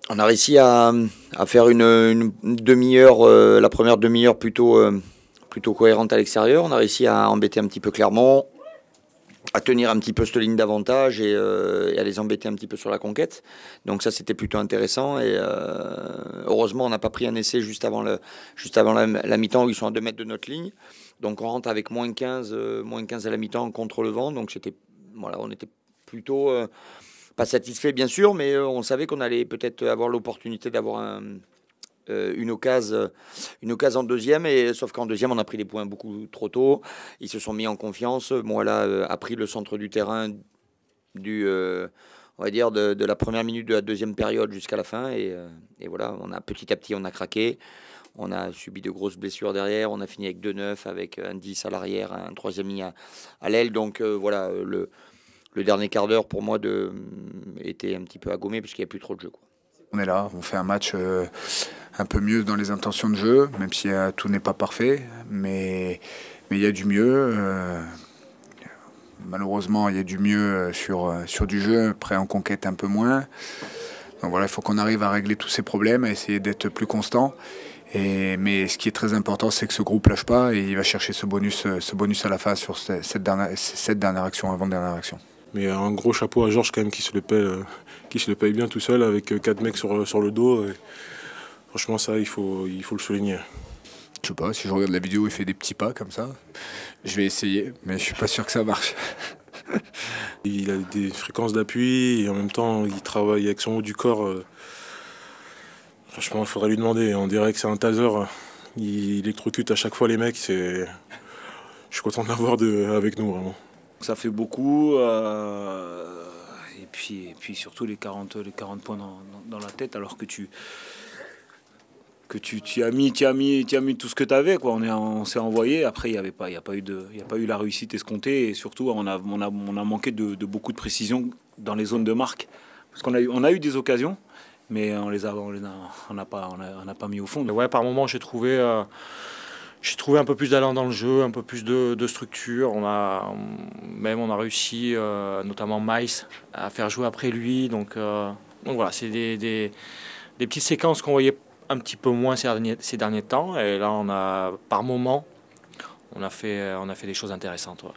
On a réussi à faire une demi-heure, la première demi-heure plutôt cohérente à l'extérieur. On a réussi à embêter un petit peu Clermont, à tenir un petit peu cette ligne d'avantage et à les embêter un petit peu sur la conquête. Donc ça, c'était plutôt intéressant. Et heureusement, on n'a pas pris un essai juste avant la mi-temps où ils sont à 2 mètres de notre ligne. Donc on rentre avec -15 à la mi-temps contre le vent. Donc voilà, on était plutôt pas satisfait bien sûr, mais on savait qu'on allait peut-être avoir l'opportunité d'avoir une occasion en deuxième, et sauf qu'en deuxième, on a pris des points beaucoup trop tôt. Ils se sont mis en confiance. Moi, a pris le centre du terrain on va dire, de la première minute de la deuxième période jusqu'à la fin. Et voilà, petit à petit, on a craqué. On a subi de grosses blessures derrière. On a fini avec 2-9, avec un 10 à l'arrière, un troisième ligne à l'aile. Donc voilà, le dernier quart d'heure pour moi était un petit peu à gommer parce qu'il n'y a plus trop de jeu, quoi. On est là, on fait un match un peu mieux dans les intentions de jeu, même si tout n'est pas parfait, mais il y a du mieux. Malheureusement, il y a du mieux sur du jeu, après en conquête un peu moins. Donc voilà, il faut qu'on arrive à régler tous ces problèmes, à essayer d'être plus constant. Mais ce qui est très important, c'est que ce groupe lâche pas et il va chercher ce bonus à la fin sur cette dernière action, avant-dernière action. Mais un gros chapeau à Georges quand même qui se le paye bien tout seul avec 4 mecs sur le dos. Et franchement ça il faut le souligner. Je sais pas, si je regarde la vidéo, il fait des petits pas comme ça. Je vais essayer, mais je suis pas sûr que ça marche. Il a des fréquences d'appui et en même temps il travaille avec son haut du corps. Franchement il faudrait lui demander, on dirait que c'est un taser. Il électrocute à chaque fois les mecs. Je suis content de l'avoir avec nous vraiment. Ça fait beaucoup, et puis surtout les 40 points dans la tête alors que tu as mis tout ce que tu avais, quoi. On s'est envoyé. Après, il n'y a pas eu la réussite escomptée, et surtout on a manqué de beaucoup de précision dans les zones de marque, parce on a eu des occasions, mais on n'a pas mis au fond. Ouais, par moment j'ai trouvé un peu plus d'allant dans le jeu, un peu plus de structure. On a réussi, notamment Maïs, à faire jouer après lui. Donc voilà, c'est des petites séquences qu'on voyait un petit peu moins ces derniers temps. Et là, par moment, on a fait des choses intéressantes. Ouais.